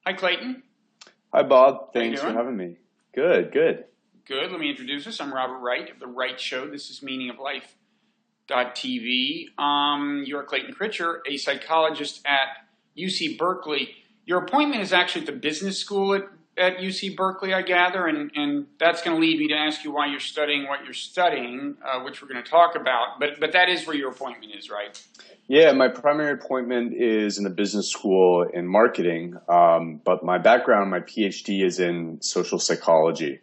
Hi, Clayton. Hi, Bob. How you Thanks for doing? having me. Good, good. Good. Let me introduce us. I'm Robert Wright of the Wright Show. This is Meaning of Life TV. You're Clayton Critcher, a psychologist at UC Berkeley. Your appointment is actually at the business school at UC Berkeley, I gather, and that's going to lead me to ask you why you're studying what you're studying, which we're going to talk about. But that is where your appointment is, right? Yeah, my primary appointment is in the business school in marketing, but my background, my PhD is in social psychology.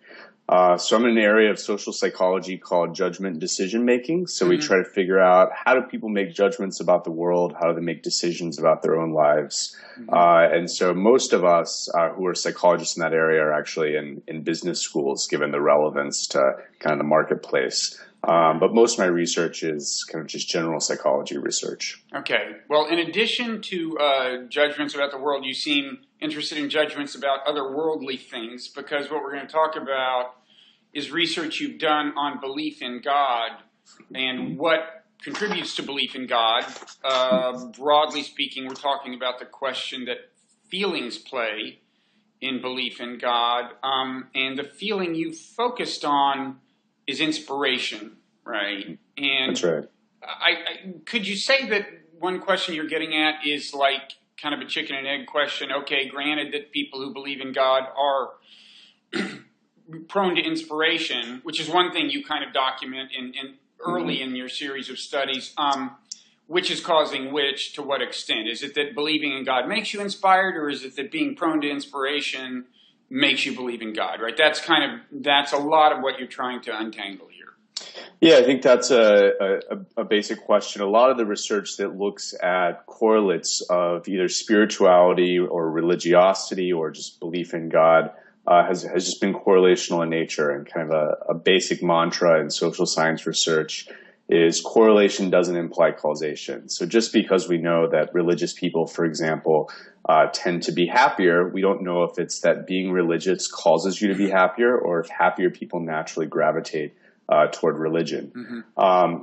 So I'm in an area of social psychology called judgment and decision making. So we try to figure out how do people make judgments about the world? How do they make decisions about their own lives? And so most of us who are psychologists in that area are actually in business schools, given the relevance to kind of the marketplace. But most of my research is kind of just general psychology research. Okay. Well, in addition to judgments about the world, you seem interested in judgments about otherworldly things, because what we're going to talk about is research you've done on belief in God and what contributes to belief in God. Broadly speaking, we're talking about the question that feelings play in belief in God. And the feeling you focused on is inspiration, right? And That's right. could you say that one question you're getting at is like kind of a chicken and egg question? Okay, granted that people who believe in God are prone to inspiration, which is one thing you kind of document in early in your series of studies. Which is causing which, to what extent? Is it that believing in God makes you inspired, or is it that being prone to inspiration makes you believe in God, right? That's a lot of what you're trying to untangle here. Yeah, I think that's a basic question. A lot of the research that looks at correlates of either spirituality or religiosity or just belief in God has just been correlational in nature, and kind of a basic mantra in social science research is correlation doesn't imply causation. So just because we know that religious people, for example, tend to be happier, we don't know if it's that being religious causes you to be happier, or if happier people naturally gravitate toward religion.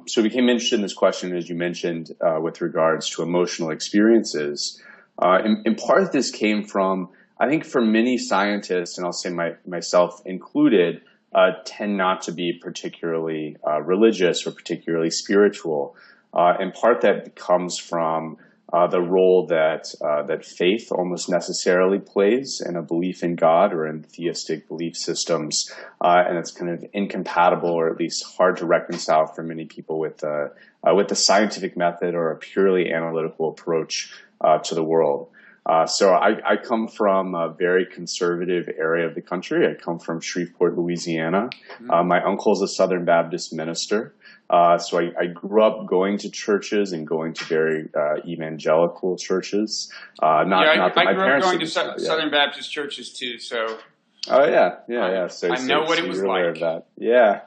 So we became interested in this question, as you mentioned, with regards to emotional experiences. In part, this came from, I think for many scientists, and I'll say myself included, tend not to be particularly religious or particularly spiritual. In part, that comes from the role that faith almost necessarily plays in a belief in God or in theistic belief systems, and it's kind of incompatible, or at least hard to reconcile for many people with the scientific method or a purely analytical approach to the world. So I come from a very conservative area of the country. I come from Shreveport, Louisiana. My uncle's a Southern Baptist minister. So I grew up going to churches and going to very evangelical churches. I Not that my grew up parents going to didn't, Southern Baptist churches too, so Oh yeah. So I know what it was you're aware like. of that. Yeah.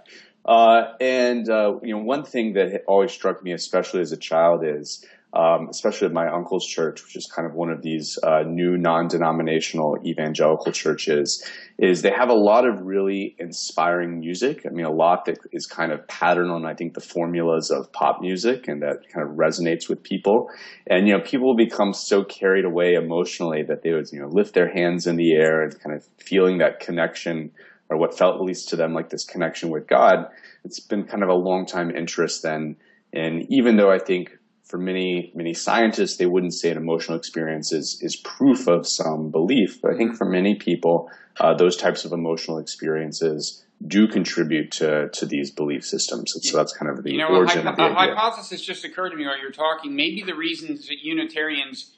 One thing that always struck me, especially as a child, is especially at my uncle's church, which is kind of one of these new non-denominational evangelical churches, is they have a lot of really inspiring music. I mean, a lot that is kind of patterned on, I think, the formulas of pop music, and that kind of resonates with people. And, people become so carried away emotionally that they would, lift their hands in the air and kind of feeling that connection, or what felt, at least to them, like this connection with God. It's been kind of a long time interest then. And even though I think for many scientists, they wouldn't say an emotional experience is proof of some belief, but I think for many people, those types of emotional experiences do contribute to these belief systems. And so that's kind of the origin of the idea. A hypothesis just occurred to me while you were talking. Maybe the reasons that Unitarians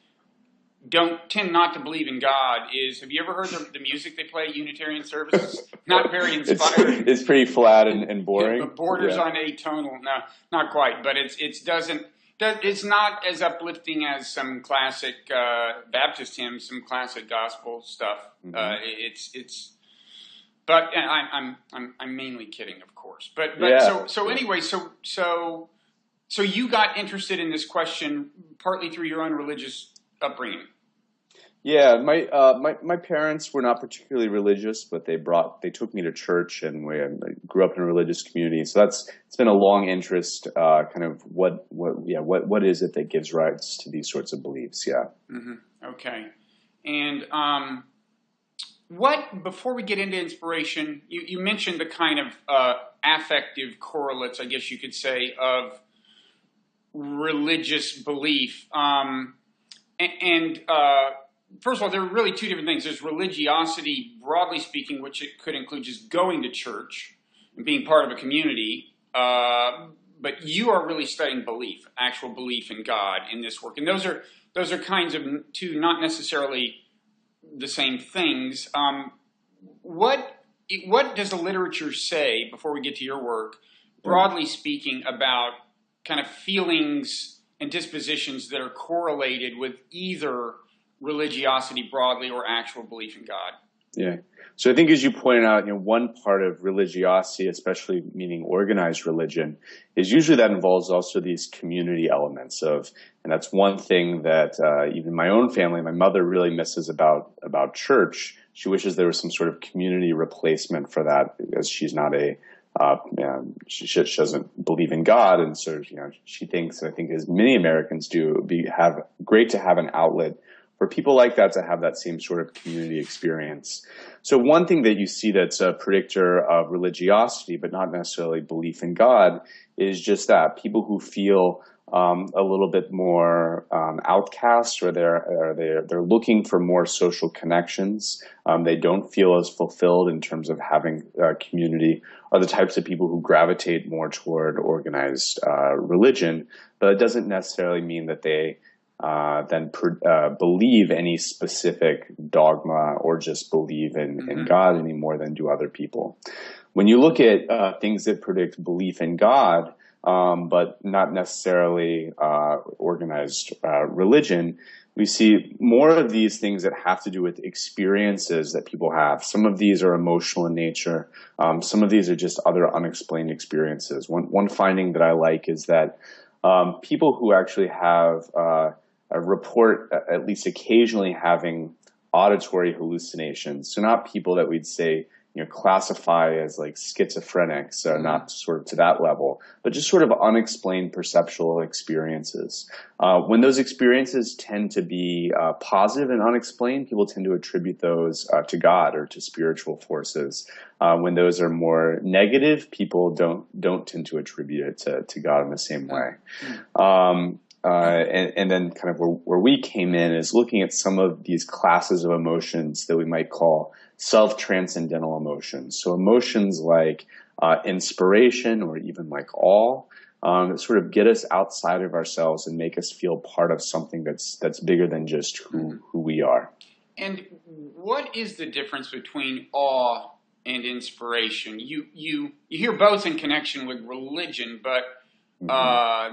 tend not to believe in God is, have you ever heard the music they play at Unitarian services? Not very inspiring. It's pretty flat and boring. It borders on atonal. No, not quite, but it's not as uplifting as some classic Baptist hymns, some classic gospel stuff. But I'm mainly kidding, of course. But yeah. So anyway, so you got interested in this question partly through your own religious upbringing. Yeah, my parents were not particularly religious, but they took me to church, and I grew up in a religious community. So it's been a long interest, kind of what is it that gives rise to these sorts of beliefs? Yeah. Okay. And before we get into inspiration, you mentioned the kind of affective correlates, I guess you could say, of religious belief. First of all, there are really two different things. There's religiosity, broadly speaking, which it could include just going to church and being part of a community. But you are really studying belief, actual belief in God in this work. And those are kinds of two not necessarily the same things. What does the literature say, before we get to your work, broadly speaking, about kind of feelings and dispositions that are correlated with either religiosity broadly or actual belief in God? Yeah. So I think, as you pointed out, one part of religiosity, especially meaning organized religion, is usually that involves also these community elements and that's one thing that even my own family, my mother really misses about church. She wishes there was some sort of community replacement for that, because she's not she doesn't believe in God, and so she thinks, I think as many Americans do, it would be great to have an outlet for people like that to have that same sort of community experience. So one thing that you see that's a predictor of religiosity, but not necessarily belief in God, is just that people who feel a little bit more outcast, or they're looking for more social connections. They don't feel as fulfilled in terms of having a community, are the types of people who gravitate more toward organized religion. But it doesn't necessarily mean that they believe any specific dogma or just believe in God any more than do other people. When you look at things that predict belief in God, but not necessarily organized religion, we see more of these things that have to do with experiences that people have. Some of these are emotional in nature. Some of these are just other unexplained experiences. One finding that I like is that people who actually have report at least occasionally having auditory hallucinations. So not people that we'd say, classify as like schizophrenics, so not sort of to that level, but just sort of unexplained perceptual experiences. When those experiences tend to be positive and unexplained, people tend to attribute those to God or to spiritual forces. When those are more negative, people don't tend to attribute it to God in the same way. And then kind of where we came in is looking at some of these classes of emotions that we might call self-transcendental emotions. So emotions like inspiration, or even like awe, that sort of get us outside of ourselves and make us feel part of something that's bigger than just who we are. And what is the difference between awe and inspiration? You hear both in connection with religion, but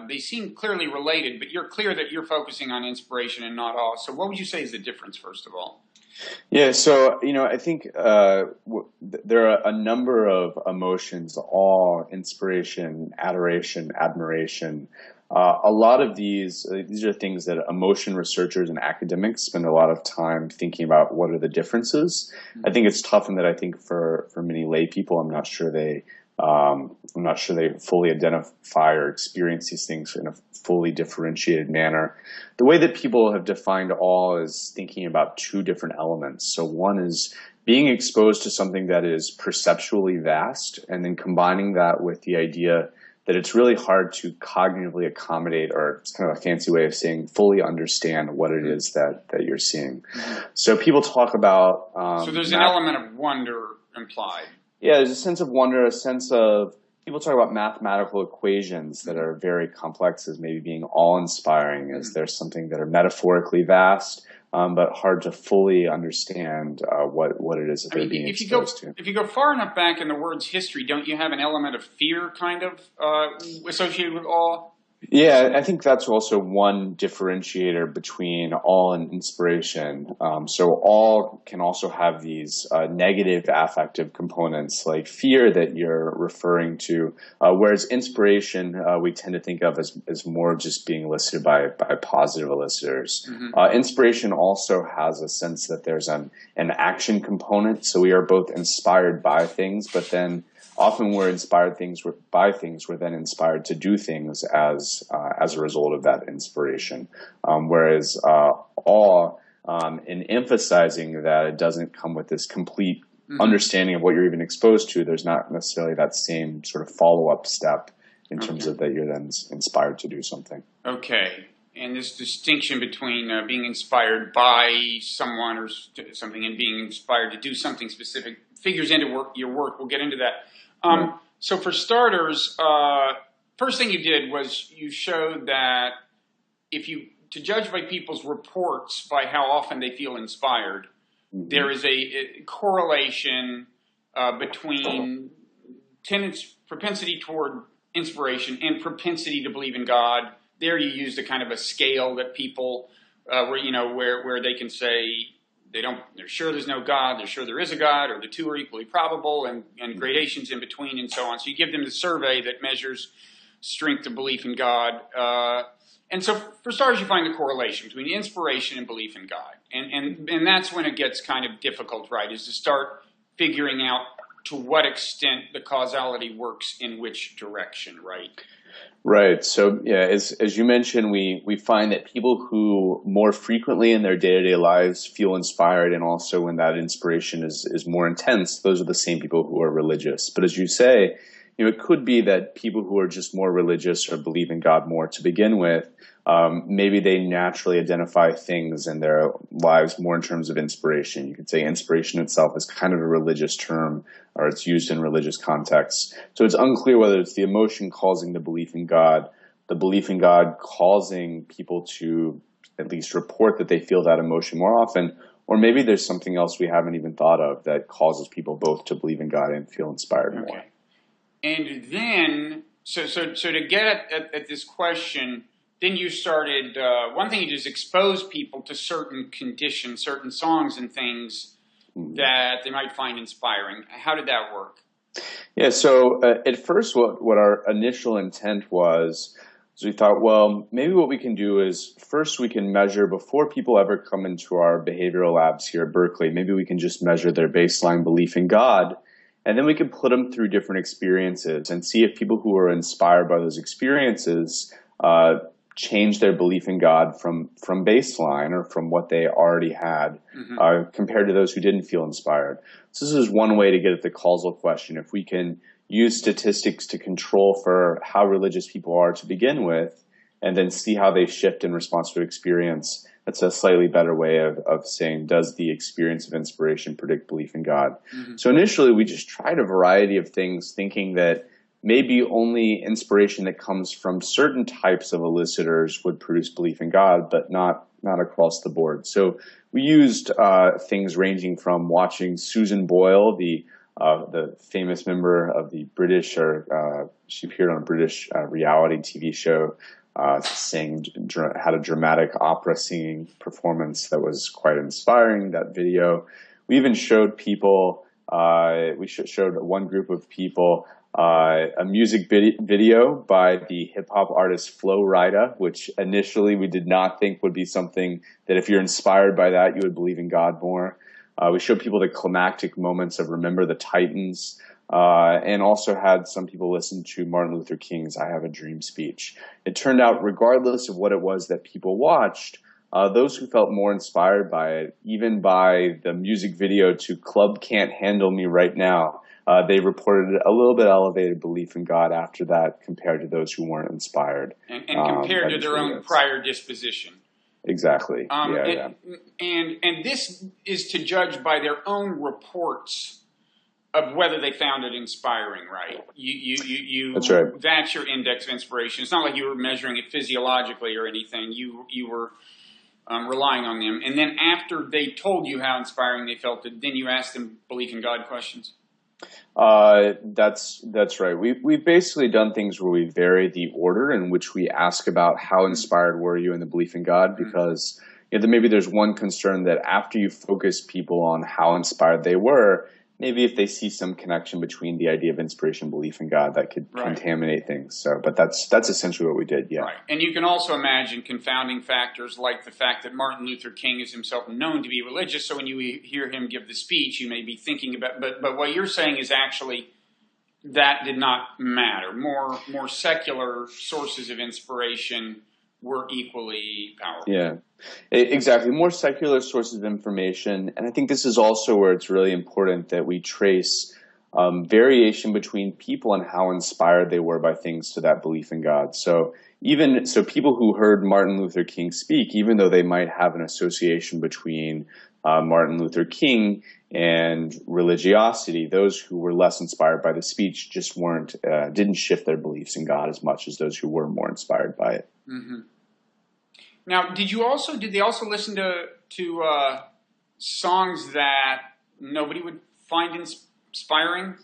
they seem clearly related, but you're clear that you're focusing on inspiration and not awe. So what would you say is the difference, first of all? Yeah, so, I think there are a number of emotions: awe, inspiration, adoration, admiration. A lot of these are things that emotion researchers and academics spend a lot of time thinking about. What are the differences? I think it's tough in that I think for many lay people, I'm not sure they fully identify or experience these things in a fully differentiated manner. The way that people have defined awe is thinking about two different elements. So one is being exposed to something that is perceptually vast, and then combining that with the idea that it's really hard to cognitively accommodate, or it's kind of a fancy way of saying fully understand what it is that you're seeing. So people talk about... so there's an element of wonder implied. Yeah, there's a sense of wonder, a sense of, people talk about mathematical equations that are very complex as maybe being awe-inspiring, as there's something that are metaphorically vast, but hard to fully understand what it is that they're being exposed to. If you go far enough back in the word's history, don't you have an element of fear kind of associated with awe? Yeah, I think that's also one differentiator between awe and inspiration. So awe can also have these negative affective components like fear that you're referring to, whereas inspiration we tend to think of as more just being elicited by positive elicitors. Inspiration also has a sense that there's an action component. So we are both inspired by things, but then often we're inspired by things, we're then inspired to do things as a result of that inspiration. Whereas awe and emphasizing that it doesn't come with this complete understanding of what you're even exposed to. There's not necessarily that same sort of follow-up step in terms of that you're then inspired to do something. Okay. And this distinction between being inspired by someone or something and being inspired to do something specific figures into your work. We'll get into that. So for starters, first thing you did was you showed that to judge by people's reports by how often they feel inspired, there is a correlation between propensity toward inspiration and propensity to believe in God. There you used a kind of a scale that people, where they can say they're sure there's no God, they're sure there is a God, or the two are equally probable, and gradations in between and so on. So you give them the survey that measures strength of belief in God. And so for starters, you find the correlation between inspiration and belief in God. And that's when it gets kind of difficult, right, is to start figuring out to what extent the causality works in which direction, right? Right. So, yeah, as you mentioned, we find that people who more frequently in their day-to-day lives feel inspired, and also when that inspiration is more intense, those are the same people who are religious. But as you say, it could be that people who are just more religious or believe in God more to begin with, maybe they naturally identify things in their lives more in terms of inspiration. You could say inspiration itself is kind of a religious term, or it's used in religious contexts. So it's unclear whether it's the emotion causing the belief in God causing people to at least report that they feel that emotion more often, or maybe there's something else we haven't even thought of that causes people both to believe in God and feel inspired more. Okay. And then, so to get at this question, then you started, one thing you did is expose people to certain conditions, certain songs and things that they might find inspiring. How did that work? Yeah, so at first what our initial intent was we thought, well, maybe what we can do is first we can measure before people ever come into our behavioral labs here at Berkeley, maybe we can just measure their baseline belief in God. And then we can put them through different experiences and see if people who are inspired by those experiences change their belief in God from baseline or from what they already had compared to those who didn't feel inspired. So this is one way to get at the causal question. If we can use statistics to control for how religious people are to begin with, and then see how they shift in response to experience, that's a slightly better way of saying, does the experience of inspiration predict belief in God? So initially, we just tried a variety of things, thinking that maybe only inspiration that comes from certain types of elicitors would produce belief in God, but not across the board. So we used things ranging from watching Susan Boyle, the famous member of the British, she appeared on a British reality TV show, had a dramatic opera singing performance that was quite inspiring, that video. We even showed people, showed one group of people a music video by the hip-hop artist Flo Rida, which initially we did not think would be something that if you're inspired by that, you would believe in God more. We showed people the climactic moments of Remember the Titans, and also had some people listen to Martin Luther King's I Have a Dream speech. It turned out, regardless of what it was that people watched, those who felt more inspired by it, even by the music video to Club Can't Handle Me Right Now, they reported a little bit elevated belief in God after that compared to those who weren't inspired. And compared to their own prior disposition. Exactly. And this is to judge by their own reports of whether they found it inspiring, right? That's right. That's your index of inspiration. It's not like you were measuring it physiologically or anything. You were relying on them. And then after they told you how inspiring they felt it, then you asked them belief in God questions. That's right. We've basically done things where we vary the order in which we ask about how inspired were you in the belief in God, because maybe there's one concern that after you focus people on how inspired they were, maybe if they see some connection between the idea of inspiration and belief in God, that could contaminate things. So, but that's essentially what we did. Yeah. Right. And you can also imagine confounding factors like the fact that Martin Luther King is himself known to be religious. So when you hear him give the speech, you may be thinking about, but what you're saying is actually that did not matter. More secular sources of inspiration were equally powerful. Yeah, exactly. More secular sources of information. And I think this is also where it's really important that we trace variation between people and how inspired they were by things to that belief in God. So people who heard Martin Luther King speak, even though they might have an association between Martin Luther King and religiosity, those who were less inspired by the speech just didn't shift their beliefs in God as much as those who were more inspired by it. Mm-hmm. Now, did they also listen to songs that nobody would find inspiring?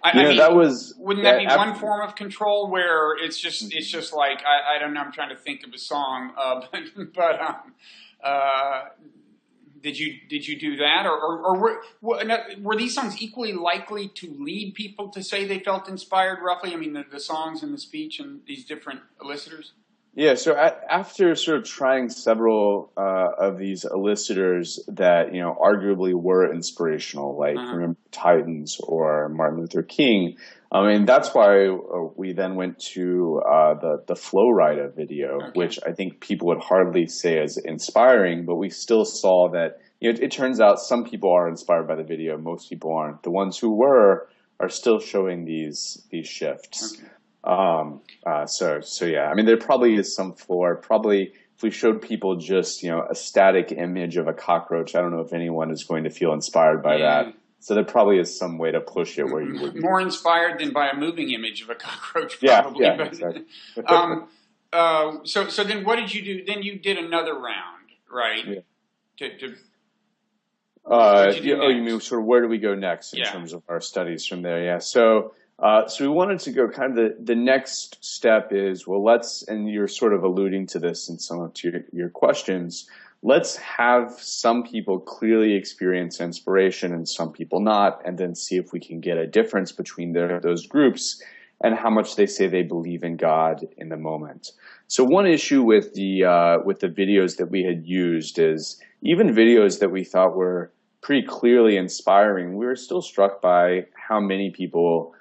Wouldn't that be one form of control where it's just like I don't know, I'm trying to think of a song, did you do that, or were these songs equally likely to lead people to say they felt inspired? Roughly, I mean, the songs and the speech and these different elicitors. Yeah, so after sort of trying several of these elicitors that arguably were inspirational, like remember Titans or Martin Luther King, I mean that's why we then went to the Flow Rida video, which I think people would hardly say as inspiring, but we still saw that it turns out some people are inspired by the video, most people aren't. The ones who are still showing these shifts. Okay. So yeah, I mean, there probably is some floor. Probably if we showed people just, a static image of a cockroach, I don't know if anyone is going to feel inspired by that. So there probably is some way to push it where you would be more inspired than by a moving image of a cockroach, probably. Yeah, exactly. So then what did you do? Then you did another round, right? Yeah. You mean sort of where do we go next in terms of our studies from there? Yeah. So we wanted to go kind of the next step is, and you're sort of alluding to this in some of your questions, let's have some people clearly experience inspiration and some people not, and then see if we can get a difference between those groups and how much they say they believe in God in the moment. So one issue with the videos that we had used is even videos that we thought were pretty clearly inspiring, we were still struck by how many people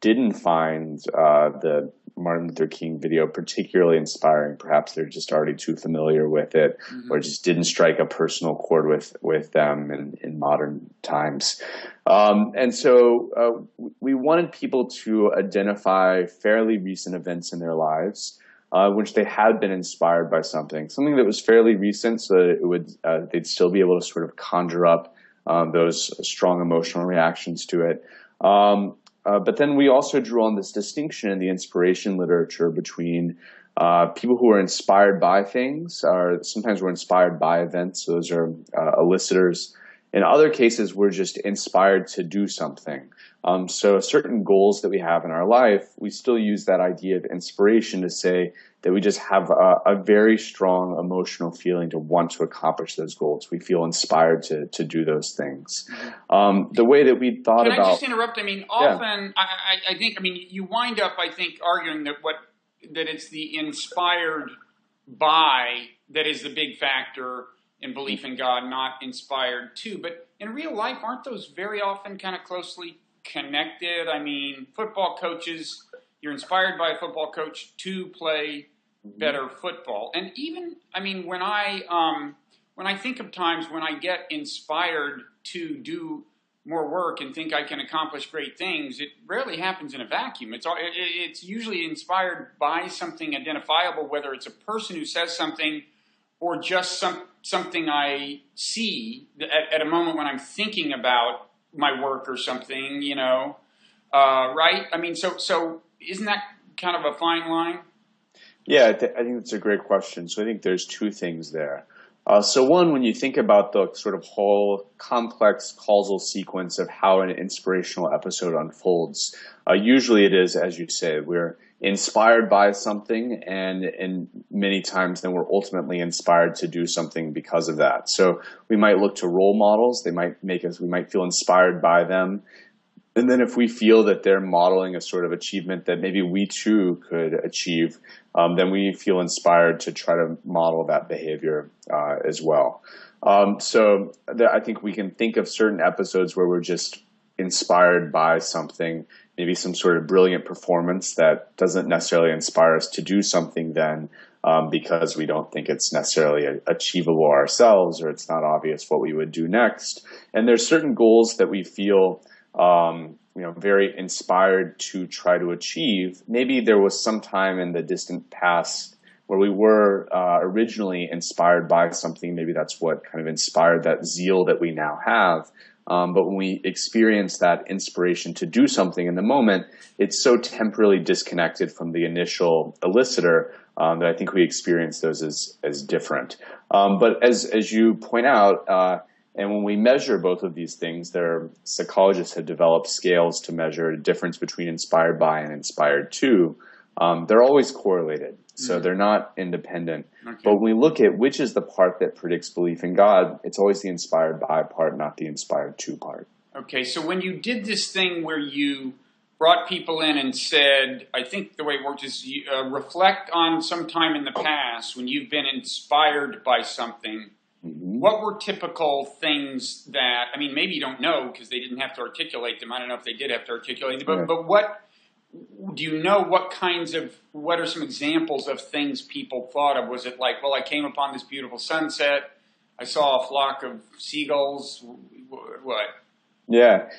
didn't find the Martin Luther King video particularly inspiring. Perhaps they're just already too familiar with it, or just didn't strike a personal chord with them in modern times. And so we wanted people to identify fairly recent events in their lives, which they had been inspired by something that was fairly recent, so that they'd still be able to sort of conjure up those strong emotional reactions to it. But then we also drew on this distinction in the inspiration literature between people who are inspired by things, or sometimes we're inspired by events. So those are elicitors. In other cases, we're just inspired to do something. So certain goals that we have in our life, we still use that idea of inspiration to say that we just have a very strong emotional feeling to want to accomplish those goals. We feel inspired to do those things. The way that we thought about... Can I just interrupt? I mean, often, I think, you wind up, I think, arguing that it's the inspired by that is the big factor in belief in God, not inspired to. But in real life, aren't those very often kind of closely connected? I mean, football coaches, you're inspired by a football coach to play better football. And even, when I think of times when I get inspired to do more work and think I can accomplish great things, it rarely happens in a vacuum. It's usually inspired by something identifiable, whether it's a person who says something or just something I see at a moment when I'm thinking about my work or something, right? So isn't that kind of a fine line? Yeah, I think that's a great question. So I think there's two things there. So one, when you think about the sort of whole complex causal sequence of how an inspirational episode unfolds, usually it is, as you say, we're inspired by something, and many times then we're ultimately inspired to do something because of that. So we might look to role models. We might feel inspired by them. And then if we feel that they're modeling a sort of achievement that maybe we too could achieve, then we feel inspired to try to model that behavior as well. I think we can think of certain episodes where we're just inspired by something, maybe some sort of brilliant performance that doesn't necessarily inspire us to do something then. because we don't think it's necessarily achievable ourselves, or it's not obvious what we would do next. And there's certain goals that we feel very inspired to try to achieve. Maybe there was some time in the distant past where we were originally inspired by something. Maybe that's what kind of inspired that zeal that we now have. But when we experience that inspiration to do something in the moment, it's so temporarily disconnected from the initial elicitor that I think we experience those as different. But as you point out, and when we measure both of these things, psychologists have developed scales to measure the difference between inspired by and inspired to. They're always correlated, so they're not independent. Okay. But when we look at which is the part that predicts belief in God, it's always the inspired by part, not the inspired to part. Okay, so when you did this thing where you brought people in and said, I think the way it worked is you, reflect on some time in the past when you've been inspired by something. Mm-hmm. What were typical things that, I mean, maybe you don't know because they didn't have to articulate them. I don't know if they did have to articulate them, but what do you know? What are some examples of things people thought of? Was it like, well, I came upon this beautiful sunset, I saw a flock of seagulls, what? Yeah.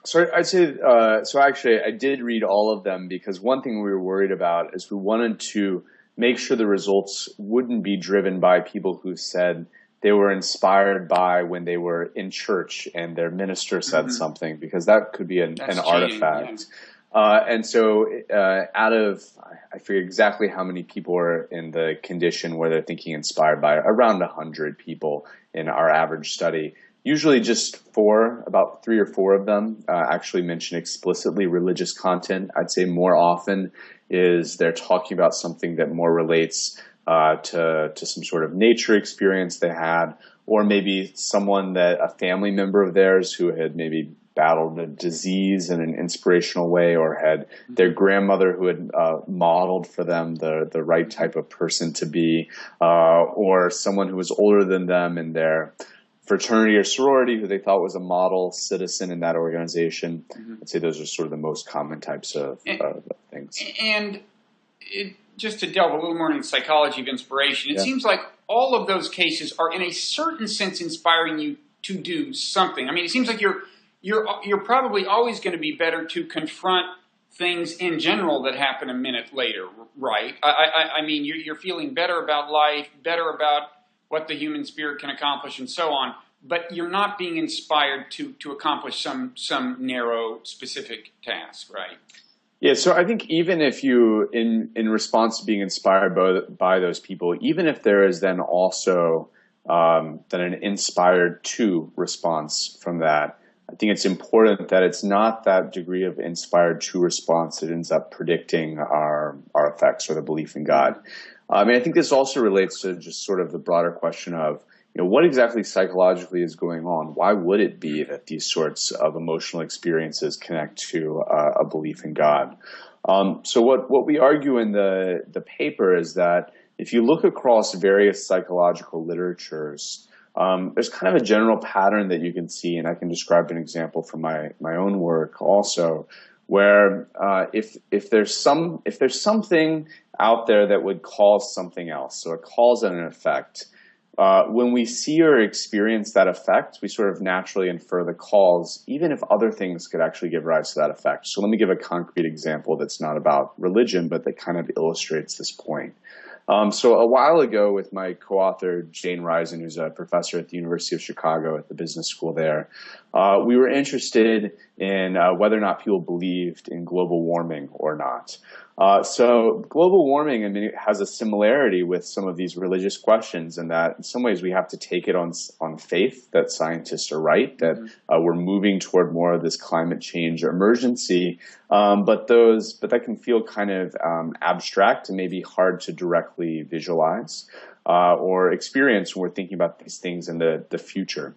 So I'd say, so actually I did read all of them because one thing we were worried about is we wanted to make sure the results wouldn't be driven by people who said they were inspired by when they were in church and their minister said something, because that could be an artifact. Yeah. And so I forget exactly how many people are in the condition where they're thinking inspired by, around 100 people in our average study. Usually just about 3 or 4 of them actually mention explicitly religious content. I'd say more often is they're talking about something that more relates to some sort of nature experience they had, or maybe a family member of theirs who had maybe battled a disease in an inspirational way, or had their grandmother who had modeled for them the right type of person to be, or someone who was older than them in their fraternity or sorority who they thought was a model citizen in that organization. I'd say those are sort of the most common types of things. And just to delve a little more into the psychology of inspiration, it seems like all of those cases are in a certain sense inspiring you to do something. I mean, it seems like you're probably always going to be better to confront things in general that happen a minute later, right? I mean, you're feeling better about life, better about what the human spirit can accomplish and so on, but you're not being inspired to accomplish some narrow, specific task, right? Yeah, so I think even if you, in response to being inspired by those people, even if there is then also then an inspired to response from that, I think it's important that it's not that degree of inspired to response that ends up predicting our effects or the belief in God. I mean, I think this also relates to just sort of the broader question of, what exactly psychologically is going on? Why would it be that these sorts of emotional experiences connect to a belief in God? So what we argue in the paper is that if you look across various psychological literatures, there's kind of a general pattern that you can see, and I can describe an example from my own work also, where if there's something out there that would cause something else, so a cause and an effect, when we see or experience that effect, we sort of naturally infer the cause, even if other things could actually give rise to that effect. So let me give a concrete example that's not about religion, but that kind of illustrates this point. So a while ago with my co-author, Jane Risen, who's a professor at the University of Chicago at the business school there, we were interested in whether or not people believed in global warming or not. So global warming, I mean, it has a similarity with some of these religious questions in that in some ways we have to take it on faith that scientists are right, that we're moving toward more of this climate change emergency, but that can feel kind of abstract and maybe hard to directly visualize or experience when we're thinking about these things in the future.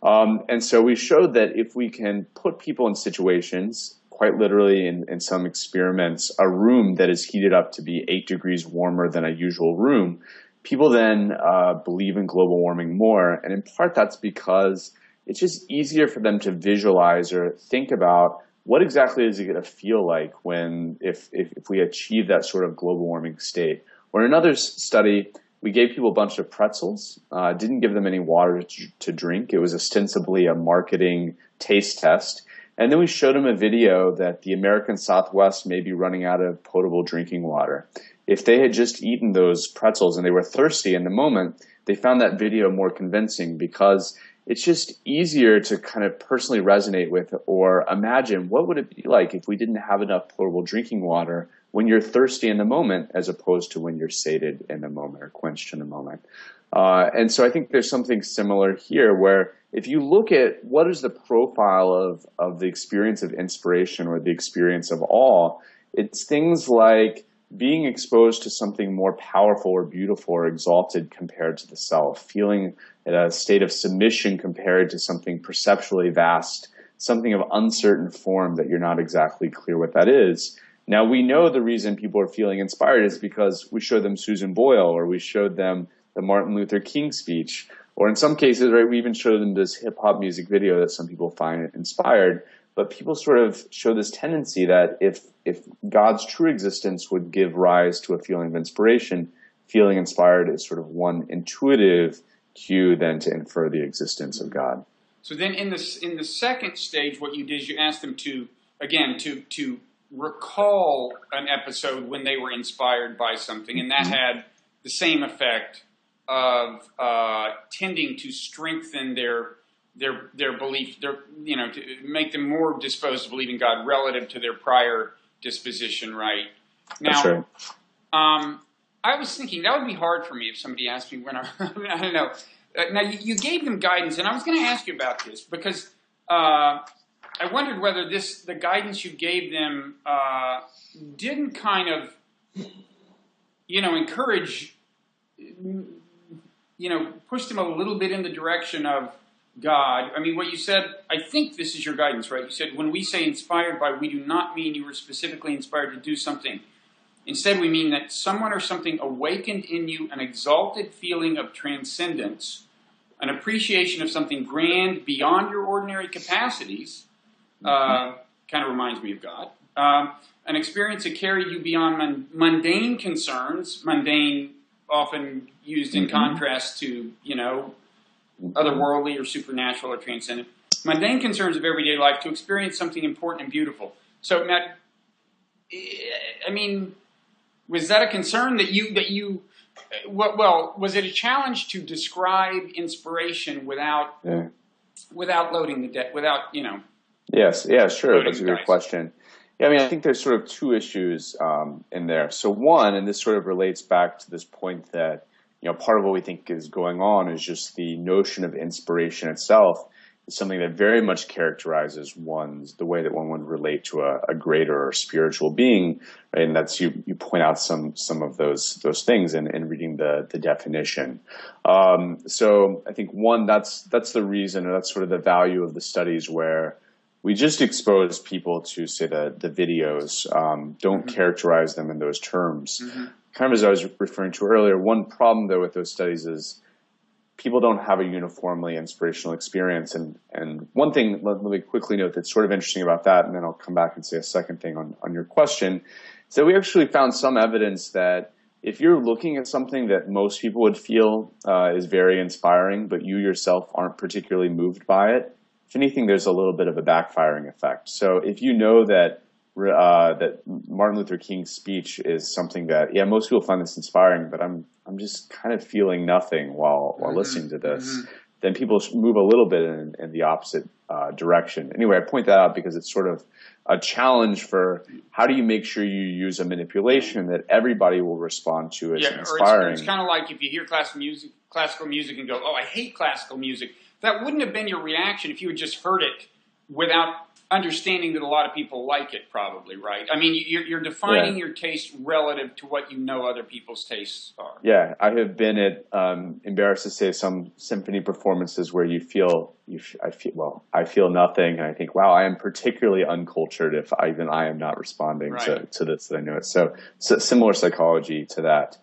And so we showed that if we can put people in situations, quite literally in some experiments, a room that is heated up to be 8 degrees warmer than a usual room, people then believe in global warming more. And in part, that's because it's just easier for them to visualize or think about what exactly is it going to feel like if we achieve that sort of global warming state. Or in another study, we gave people a bunch of pretzels, didn't give them any water to drink. It was ostensibly a marketing taste test. And then we showed them a video that the American Southwest may be running out of potable drinking water. If they had just eaten those pretzels and they were thirsty in the moment, they found that video more convincing because it's just easier to kind of personally resonate with or imagine what would it be like if we didn't have enough potable drinking water when you're thirsty in the moment as opposed to when you're sated in the moment or quenched in the moment. And so I think there's something similar here where if you look at what is the profile of the experience of inspiration or the experience of awe, it's things like being exposed to something more powerful or beautiful or exalted compared to the self, feeling in a state of submission compared to something perceptually vast, something of uncertain form that you're not exactly clear what that is. Now, we know the reason people are feeling inspired is because we showed them Susan Boyle or we showed them the Martin Luther King speech, or in some cases, right, we even showed them this hip-hop music video that some people find inspired. But people sort of show this tendency that if God's true existence would give rise to a feeling of inspiration, feeling inspired is sort of one intuitive cue then to infer the existence of God. So then in the second stage, what you did is you asked them to recall an episode when they were inspired by something, and that had the same effect of tending to strengthen their belief, to make them more disposed to believe in God relative to their prior disposition, right? Now, that's right. I was thinking that would be hard for me if somebody asked me when I don't know. Now, you gave them guidance, and I was going to ask you about this because I wondered whether the guidance you gave them didn't kind of, encourage, push them a little bit in the direction of God. I mean, what you said, I think this is your guidance, right? You said, when we say inspired by, we do not mean you were specifically inspired to do something. Instead, we mean that someone or something awakened in you an exalted feeling of transcendence, an appreciation of something grand beyond your ordinary capacities, kind of reminds me of God, an experience that carried you beyond mundane concerns, mundane often used in contrast to, otherworldly or supernatural or transcendent, mundane concerns of everyday life to experience something important and beautiful. So, Matt, I mean, was that a concern that you was it a challenge to describe inspiration without loading the deck, Yes, yeah, sure. That's a good dice? question. Yeah, I mean, I think there's sort of two issues in there. So one, and this sort of relates back to this point that, part of what we think is going on is just the notion of inspiration itself is something that very much characterizes the way that one would relate to a greater or spiritual being. Right? And that's, you point out some of those things in reading the definition. So I think one, that's the reason, or that's sort of the value of the studies where we just expose people to, say, the videos, don't characterize them in those terms. Kind of as I was referring to earlier, one problem, though, with those studies is people don't have a uniformly inspirational experience. And one thing, let me quickly note that's sort of interesting about that, and then I'll come back and say a second thing on your question, is that we actually found some evidence that if you're looking at something that most people would feel is very inspiring, but you yourself aren't particularly moved by it, if anything, there's a little bit of a backfiring effect. So if you know that Martin Luther King's speech is something that, most people find this inspiring, but I'm just kind of feeling nothing while listening to this, then people move a little bit in the opposite direction. Anyway, I point that out because it's sort of a challenge for how do you make sure you use a manipulation that everybody will respond to as inspiring. It's kind of like if you hear classical music and go, oh, I hate classical music. That wouldn't have been your reaction if you had just heard it without understanding that a lot of people like it, probably, right? I mean, you're defining your taste relative to what you know other people's tastes are. Yeah, I have been at, embarrassed to say, some symphony performances where I feel nothing, and I think, wow, I am particularly uncultured if I am not responding to this. I know it. So similar psychology to that.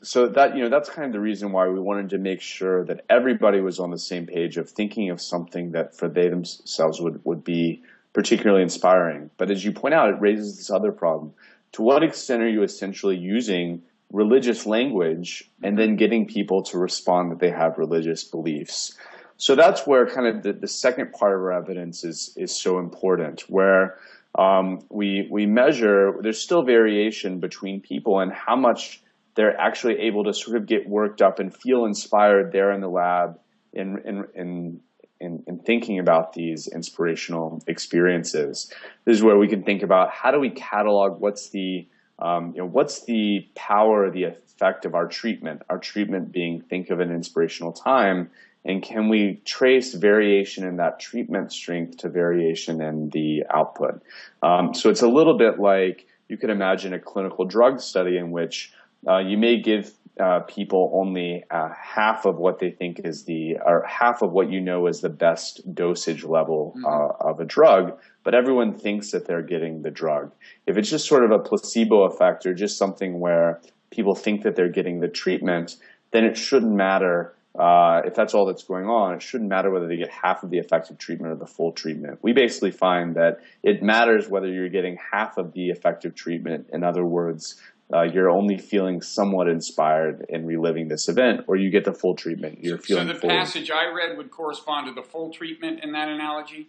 So that, that's kind of the reason why we wanted to make sure that everybody was on the same page of thinking of something that for they themselves would be particularly inspiring. But as you point out, it raises this other problem. To what extent are you essentially using religious language and then getting people to respond that they have religious beliefs. So that's where kind of the second part of our evidence is so important, where we measure, there's still variation between people and how much they're actually able to sort of get worked up and feel inspired there in the lab in thinking about these inspirational experiences. This is where we can think about, how do we catalog what's the power, the effect of our treatment being, think of an inspirational time, and can we trace variation in that treatment strength to variation in the output? So it's a little bit like you could imagine a clinical drug study in which you may give people only half of what they think is or half of what you know is the best dosage level of a drug, but everyone thinks that they're getting the drug. If it's just sort of a placebo effect or just something where people think that they're getting the treatment, then it shouldn't matter. If that's all that's going on, it shouldn't matter whether they get half of the effective treatment or the full treatment. We basically find that it matters whether you're getting half of the effective treatment. In other words, you're only feeling somewhat inspired in reliving this event, or you get the full treatment. You're feeling. So the passage I read would correspond to the full treatment in that analogy?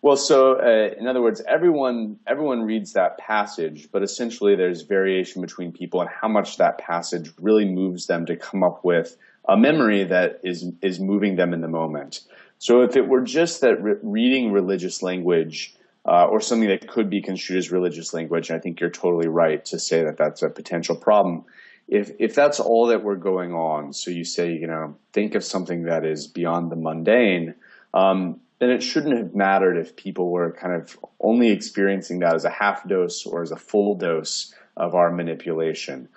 Well, so in other words, everyone reads that passage, but essentially there's variation between people and how much that passage really moves them to come up with a memory that is moving them in the moment. So if it were just that reading religious language or something that could be construed as religious language, I think you're totally right to say that that's a potential problem. If that's all that we're going on, so you say, think of something that is beyond the mundane, then it shouldn't have mattered if people were kind of only experiencing that as a half dose or as a full dose of our manipulation.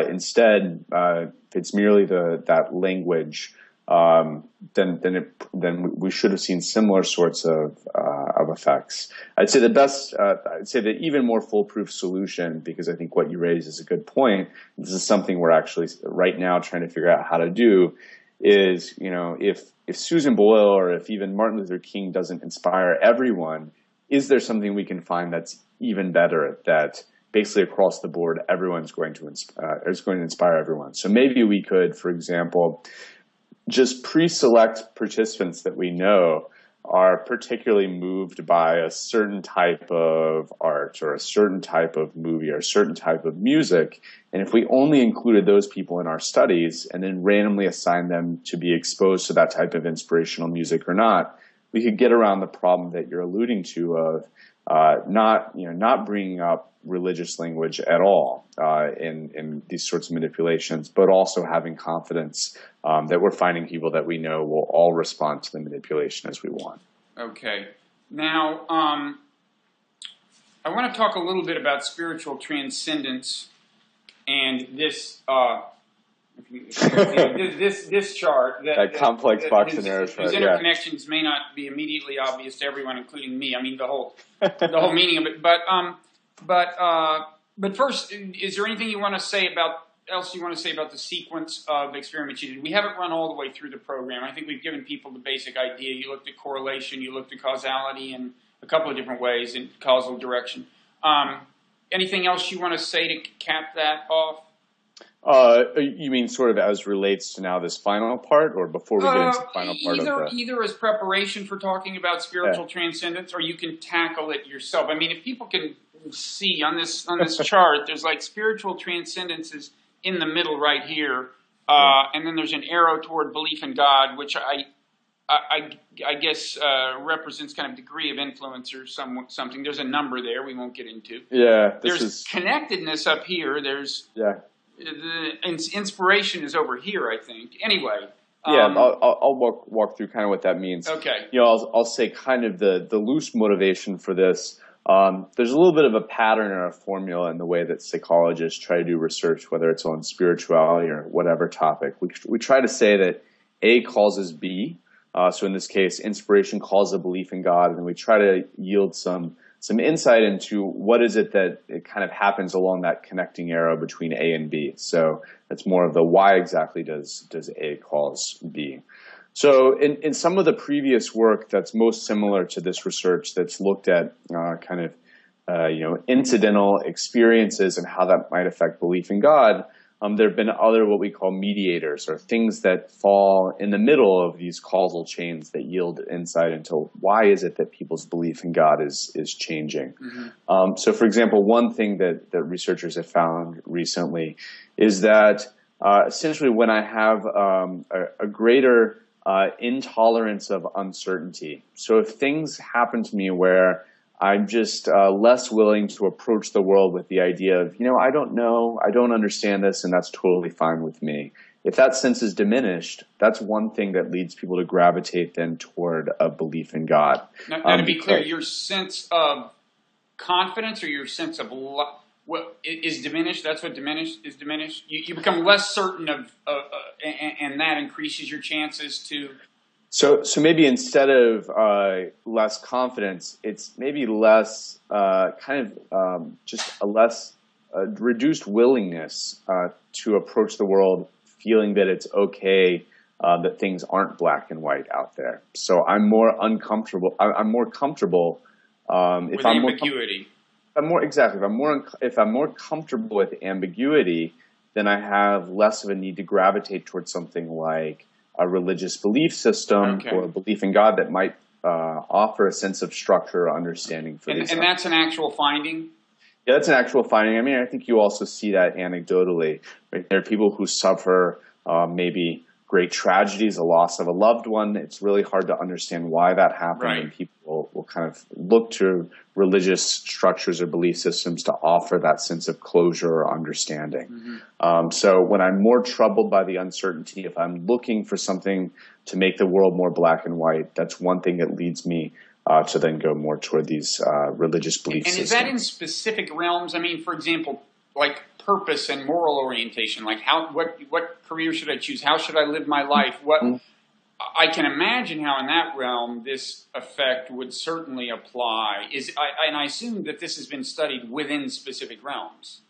Instead, if it's merely that language, then we should have seen similar sorts of effects. I'd say the even more foolproof solution, because I think what you raise is a good point. This is something we're actually right now trying to figure out how to do. Is if Susan Boyle or if even Martin Luther King doesn't inspire everyone, is there something we can find that's even better, that basically across the board everyone's going to inspire everyone? So maybe we could, for example, just pre-select participants that we know are particularly moved by a certain type of art or a certain type of movie or a certain type of music. And if we only included those people in our studies and then randomly assigned them to be exposed to that type of inspirational music or not, we could get around the problem that you're alluding to of not bringing up religious language at all in these sorts of manipulations, but also having confidence that we're finding people that we know will all respond to the manipulation as we want. Okay. Now, I want to talk a little bit about spiritual transcendence and this this chart. That complex box of narrows. Whose interconnections may not be immediately obvious to everyone, including me. I mean, the whole meaning of it. But first, is there anything you want to say about the sequence of experiments you did? We haven't run all the way through the program. I think we've given people the basic idea. You looked at correlation, you looked at causality in a couple of different ways in causal direction. Anything else you want to say to cap that off? You mean sort of as relates to now this final part, or before we get into the final part? Either as preparation for talking about spiritual transcendence, or you can tackle it yourself. I mean, if people can see on this chart, there's like spiritual transcendence is in the middle right here, and then there's an arrow toward belief in God, which I guess represents kind of degree of influence or something. There's a number there we won't get into. Yeah, there's connectedness up here. There's the inspiration is over here, I think. Anyway. I'll walk through kind of what that means. Okay. I'll say kind of the loose motivation for this. There's a little bit of a pattern or a formula in the way that psychologists try to do research, whether it's on spirituality or whatever topic. We try to say that A causes B. So in this case, inspiration causes a belief in God, and then we try to yield some insight into what is it that it kind of happens along that connecting arrow between A and B. So it's more of the why exactly does A cause B. So in some of the previous work that's most similar to this research that's looked at incidental experiences and how that might affect belief in God, there have been other what we call mediators, or things that fall in the middle of these causal chains that yield insight into why is it that people's belief in God is changing. So, for example, one thing that researchers have found recently is that essentially when I have a greater intolerance of uncertainty. So if things happen to me where I'm just less willing to approach the world with the idea of, I don't know, I don't understand this, and that's totally fine with me. If that sense is diminished, that's one thing that leads people to gravitate then toward a belief in God. Now to be clear, your sense of confidence or your sense of what is diminished? That's what is diminished. You become less certain of, and that increases your chances to. So maybe instead of less confidence, it's maybe less just a less reduced willingness to approach the world, feeling that it's okay that things aren't black and white out there. So I'm more uncomfortable. I'm more comfortable with ambiguity. If I'm more comfortable with ambiguity, then I have less of a need to gravitate towards something like a religious belief system or a belief in God that might offer a sense of structure or understanding for these. And that's an actual finding? Yeah, that's an actual finding. I mean, I think you also see that anecdotally. Right? There are people who suffer maybe great tragedies, a loss of a loved one. It's really hard to understand why that happened, right. And people will kind of look to religious structures or belief systems to offer that sense of closure or understanding. So when I'm more troubled by the uncertainty, if I'm looking for something to make the world more black and white, that's one thing that leads me to then go more toward these religious belief systems. And is that in specific realms? I mean, for example, like purpose and moral orientation, like what career should I choose? How should I live my life? I can imagine how in that realm this effect would certainly apply. And I assume that this has been studied within specific realms.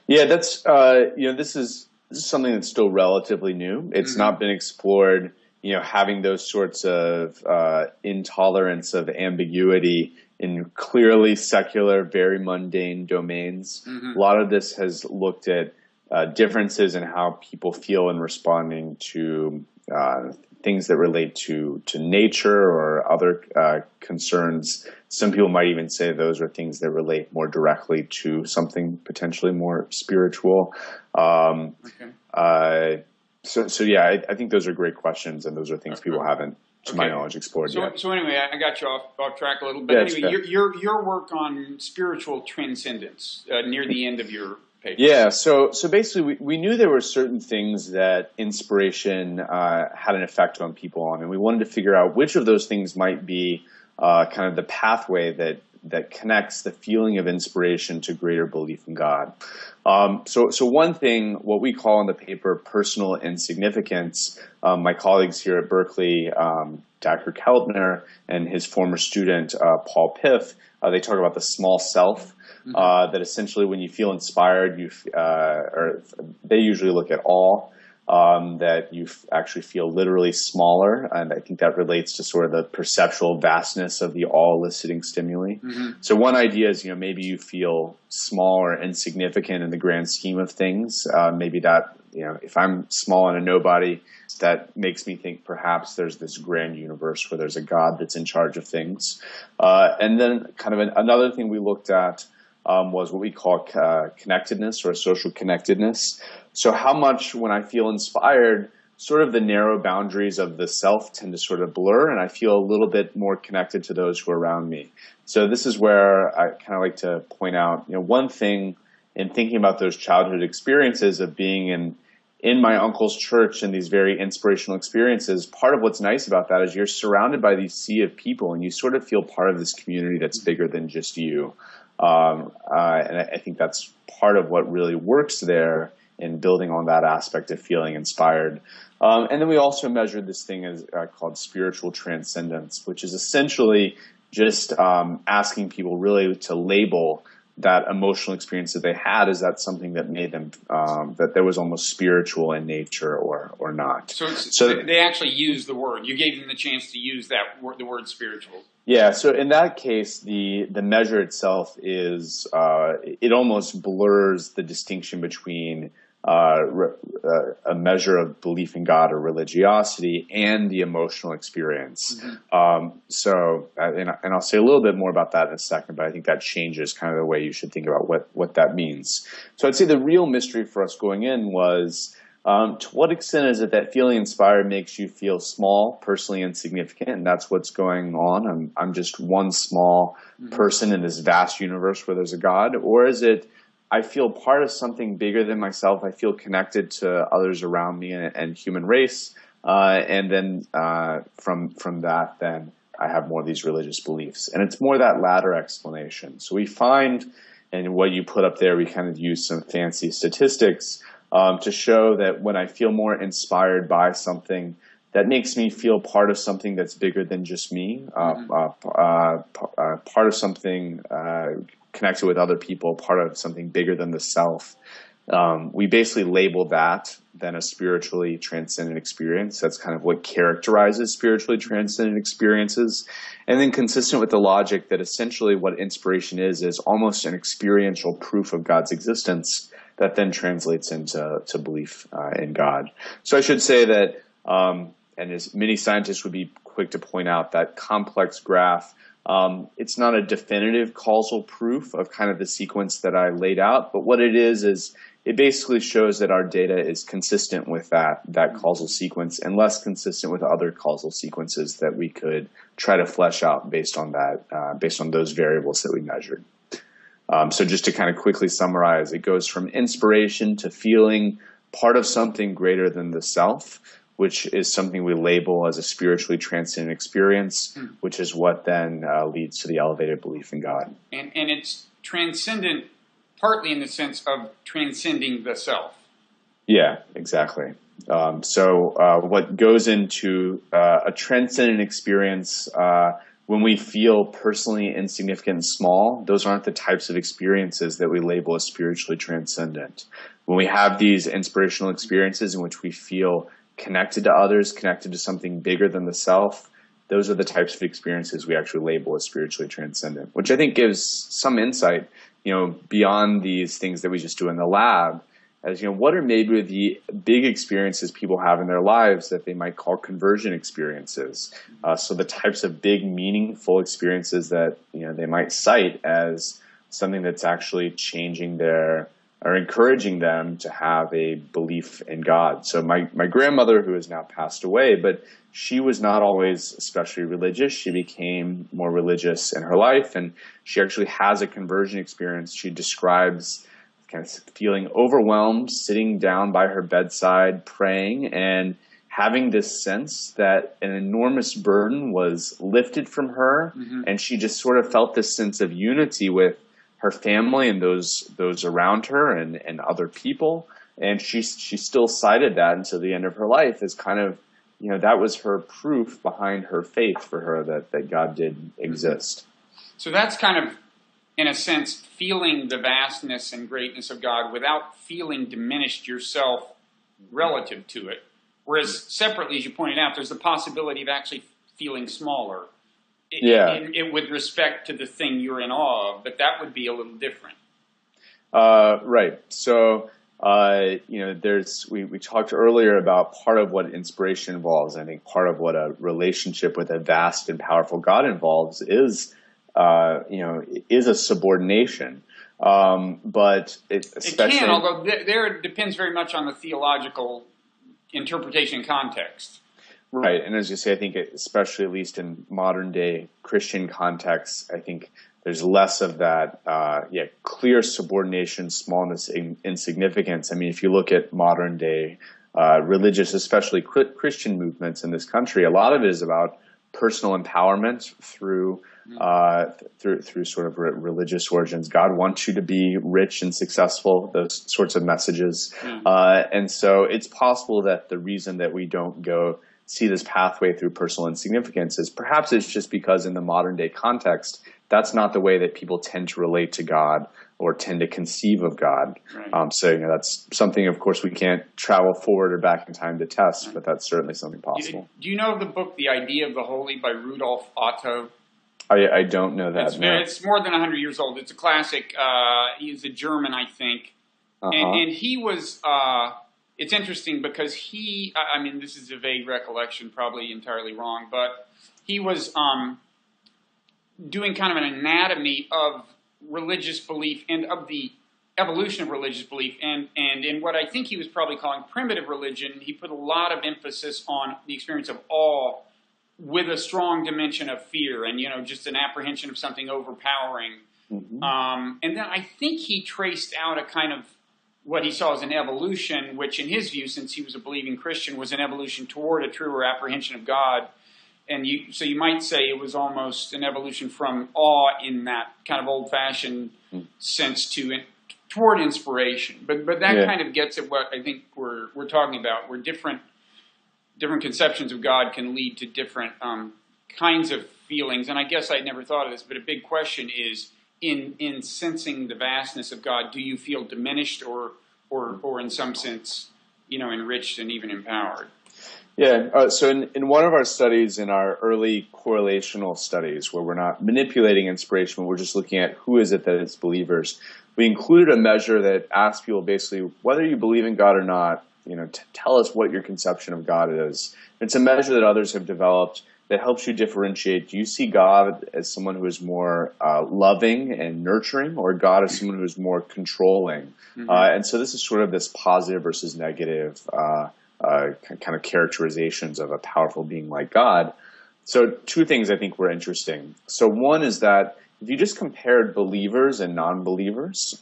Yeah, that's this is something that's still relatively new. It's not been explored. Having those sorts of intolerance of ambiguity in clearly secular, very mundane domains. A lot of this has looked at differences in how people feel in responding to things that relate to nature or other concerns. Some people might even say those are things that relate more directly to something potentially more spiritual. So yeah, I think those are great questions, and those are things people haven't, to my knowledge, explored yet. So anyway, I got you off track a little bit. Anyway, your work on spiritual transcendence near the end of your paper. Yeah. So basically, we knew there were certain things that inspiration had an effect on people on, and we wanted to figure out which of those things might be kind of the pathway that connects the feeling of inspiration to greater belief in God. So one thing, what we call in the paper personal insignificance, my colleagues here at Berkeley, Dr. Keltner and his former student, Paul Piff, they talk about the small self, that essentially when you feel inspired, or they usually look at awe, that you actually feel literally smaller. And I think that relates to sort of the perceptual vastness of the awe-eliciting stimuli. So one idea is, maybe you feel small or insignificant in the grand scheme of things. Maybe that, if I'm small and a nobody, that makes me think perhaps there's this grand universe where there's a God that's in charge of things. And then kind of another thing we looked at was what we call connectedness or social connectedness. So how much, when I feel inspired, sort of the narrow boundaries of the self tend to sort of blur, and I feel a little bit more connected to those who are around me. So this is where I kind of like to point out, one thing in thinking about those childhood experiences of being in my uncle's church and these very inspirational experiences, part of what's nice about that is you're surrounded by these sea of people, and you sort of feel part of this community that's bigger than just you. And I think that's part of what really works there in building on that aspect of feeling inspired. And then we also measured this thing as called spiritual transcendence, which is essentially just asking people really to label that emotional experience that they had. Is that something that made them, that there was almost spiritual in nature or not? So they actually used the word. You gave them the chance to use that word, the word spiritual. Yeah, so in that case, the measure itself is, it almost blurs the distinction between a measure of belief in God or religiosity, and the emotional experience. And I'll say a little bit more about that in a second, but I think that changes kind of the way you should think about what that means. So I'd say the real mystery for us going in was, to what extent is it that feeling inspired makes you feel small, personally insignificant, and that's what's going on? I'm just one small person in this vast universe where there's a God, or is it I feel part of something bigger than myself? I feel connected to others around me and human race, and then from that, then I have more of these religious beliefs, and it's more that latter explanation. So we find, and what you put up there, we kind of use some fancy statistics to show that when I feel more inspired by something, that makes me feel part of something that's bigger than just me, part of something connected with other people, part of something bigger than the self. We basically label that then a spiritually transcendent experience. That's kind of what characterizes spiritually transcendent experiences. And then consistent with the logic that essentially what inspiration is almost an experiential proof of God's existence that then translates into belief in God. So I should say that, and as many scientists would be quick to point out, that complex graph, it's not a definitive causal proof of kind of the sequence that I laid out, but what it is it basically shows that our data is consistent with that causal sequence and less consistent with other causal sequences that we could try to flesh out based on those variables that we measured. So just to kind of quickly summarize, it goes from inspiration to feeling part of something greater than the self, which is something we label as a spiritually transcendent experience, which is what then leads to the elevated belief in God. And it's transcendent partly in the sense of transcending the self. Yeah, exactly. So what goes into a transcendent experience, when we feel personally insignificant and small, those aren't the types of experiences that we label as spiritually transcendent. When we have these inspirational experiences in which we feel connected to others, connected to something bigger than the self, those are the types of experiences we actually label as spiritually transcendent, which I think gives some insight, beyond these things that we just do in the lab, as, what are maybe the big experiences people have in their lives that they might call conversion experiences. So the types of big, meaningful experiences that, they might cite as something that's actually changing or encouraging them to have a belief in God. So my grandmother, who has now passed away, but she was not always especially religious. She became more religious in her life, and she actually has a conversion experience. She describes kind of feeling overwhelmed, sitting down by her bedside, praying, and having this sense that an enormous burden was lifted from her, and she just sort of felt this sense of unity with her family and those around her and other people. And she still cited that until the end of her life as kind of, that was her proof behind her faith for her that God did exist. So that's kind of, in a sense, feeling the vastness and greatness of God without feeling diminished yourself relative to it. Whereas separately, as you pointed out, there's the possibility of actually feeling smaller. With respect to the thing you're in awe of, but that would be a little different. Right. So, we talked earlier about part of what inspiration involves. I think part of what a relationship with a vast and powerful God involves is a subordination. But it can, although there it depends very much on the theological interpretation and context. Right. And as you say, I think especially at least in modern day Christian contexts, I think there's less of that, clear subordination, smallness, insignificance. I mean, if you look at modern day religious, especially Christian movements in this country, a lot of it is about personal empowerment through sort of religious origins. God wants you to be rich and successful, those sorts of messages. And so it's possible that the reason that we don't go see this pathway through personal insignificance is perhaps it's just because in the modern day context, that's not the way that people tend to relate to God or tend to conceive of God. Right. So that's something, of course, we can't travel forward or back in time to test, but that's certainly something possible. Do you know the book, The Idea of the Holy by Rudolf Otto? I don't know that. It's more than 100 years old. It's a classic. He's a German, I think. Uh-huh. And he was, it's interesting because I mean, this is a vague recollection, probably entirely wrong, but he was doing kind of an anatomy of religious belief and of the evolution of religious belief. And in what I think he was probably calling primitive religion, he put a lot of emphasis on the experience of awe with a strong dimension of fear and, just an apprehension of something overpowering. Mm-hmm. And then I think he traced out a kind of what he saw as an evolution, which in his view, since he was a believing Christian, was an evolution toward a truer apprehension of God. And so you might say it was almost an evolution from awe in that kind of old-fashioned sense toward inspiration. But that kind of gets at what I think we're talking about, where different conceptions of God can lead to different kinds of feelings. And I guess I'd never thought of this, but a big question is, in sensing the vastness of God, do you feel diminished or in some sense, enriched and even empowered? Yeah. So in one of our studies, in our early correlational studies, where we're not manipulating inspiration, but we're just looking at who is it that is believers, we included a measure that asks people basically whether you believe in God or not. Tell us what your conception of God is. It's a measure that others have developed that helps you differentiate. Do you see God as someone who is more loving and nurturing, or God as someone who is more controlling? Mm-hmm. And so this is sort of this positive versus negative kind of characterizations of a powerful being like God. So two things I think were interesting. So one is that if you just compared believers and non-believers,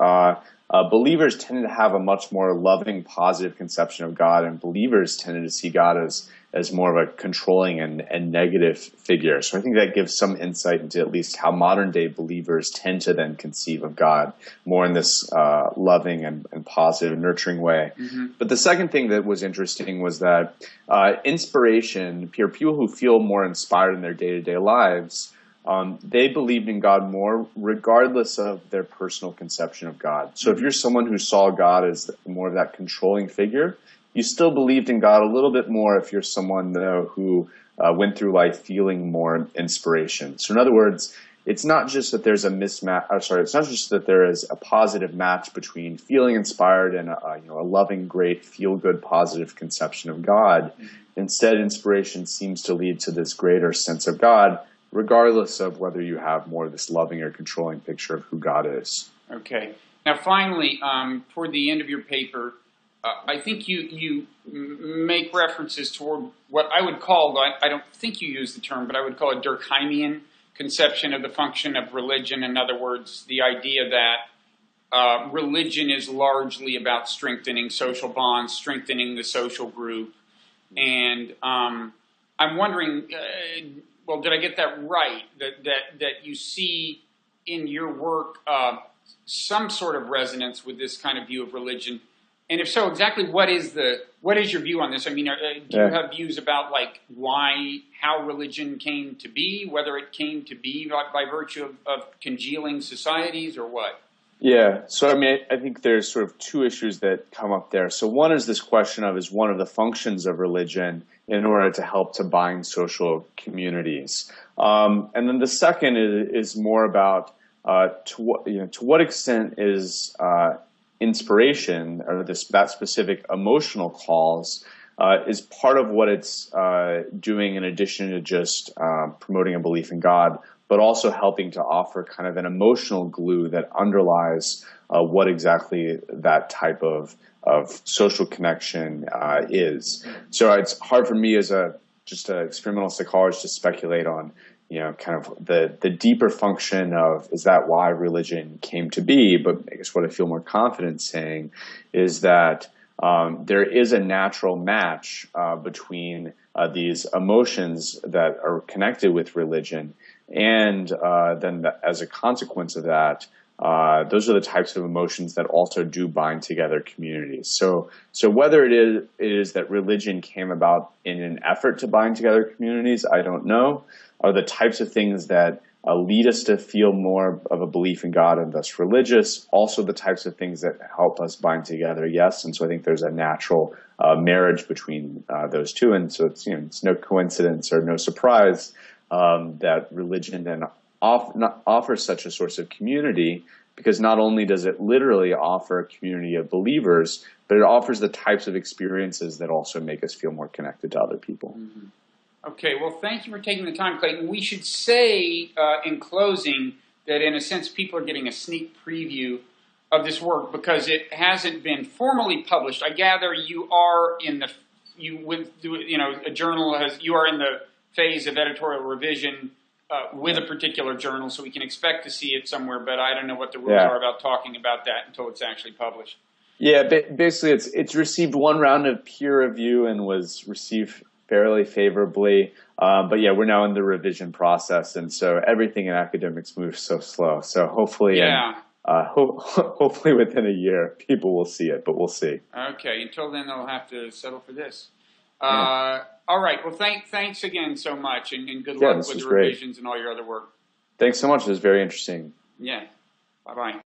believers tended to have a much more loving, positive conception of God, and believers tended to see God as more of a controlling and negative figure. So I think that gives some insight into at least how modern day believers tend to then conceive of God, more in this loving and positive and nurturing way. Mm-hmm. But the second thing that was interesting was that inspiration, people who feel more inspired in their day-to-day lives, they believed in God more regardless of their personal conception of God. So if you're someone who saw God as more of that controlling figure, you still believed in God a little bit more if you're someone, though, who went through life feeling more inspiration. So in other words, it's not just that there's a mismatch. It's not just that there is a positive match between feeling inspired and a loving, great, feel-good, positive conception of God. Instead, inspiration seems to lead to this greater sense of God, regardless of whether you have more of this loving or controlling picture of who God is. Okay. Now, finally, toward the end of your paper, I think you make references toward what I would call, I don't think you use the term, but I would call a Durkheimian conception of the function of religion. In other words, the idea that religion is largely about strengthening social bonds, strengthening the social group. And I'm wondering, well, did I get that right? That you see in your work some sort of resonance with this kind of view of religion? And if so, exactly what is your view on this? I mean, do you have views about how religion came to be, whether it came to be by virtue of congealing societies or what? Yeah. So, I mean, I think there's sort of two issues that come up there. So one is this question of, is one of the functions of religion in order to help to bind social communities? And then the second is more about to what extent is inspiration, or that specific emotional cause, is part of what it's doing, in addition to just promoting a belief in God, but also helping to offer kind of an emotional glue that underlies what exactly that type of social connection is. So it's hard for me as just an experimental psychologist to speculate on, kind of the deeper function of, is that why religion came to be? But I guess what I feel more confident saying is that there is a natural match between these emotions that are connected with religion, and then as a consequence of that, those are the types of emotions that also do bind together communities. So whether it is that religion came about in an effort to bind together communities, I don't know. Are the types of things that lead us to feel more of a belief in God and thus religious also the types of things that help us bind together? Yes. And so I think there's a natural marriage between those two. And so it's no coincidence or no surprise that religion then offers such a source of community, because not only does it literally offer a community of believers, but it offers the types of experiences that also make us feel more connected to other people. Mm-hmm. Okay, well, thank you for taking the time, Clayton. We should say in closing that, in a sense, people are getting a sneak preview of this work because it hasn't been formally published. I gather you are in the a journal you are in the phase of editorial revision with a particular journal, so we can expect to see it somewhere. But I don't know what the rules are about talking about that until it's actually published. Yeah, basically, it's received one round of peer review and was received fairly favorably. But yeah, we're now in the revision process, and so everything in academics moves so slow. So hopefully, hopefully within a year, people will see it, but we'll see. Okay, until then, they'll have to settle for this. All right, well, thanks again so much, and good luck with the revisions and all your other work. Thanks so much. It was very interesting. Yeah, bye-bye.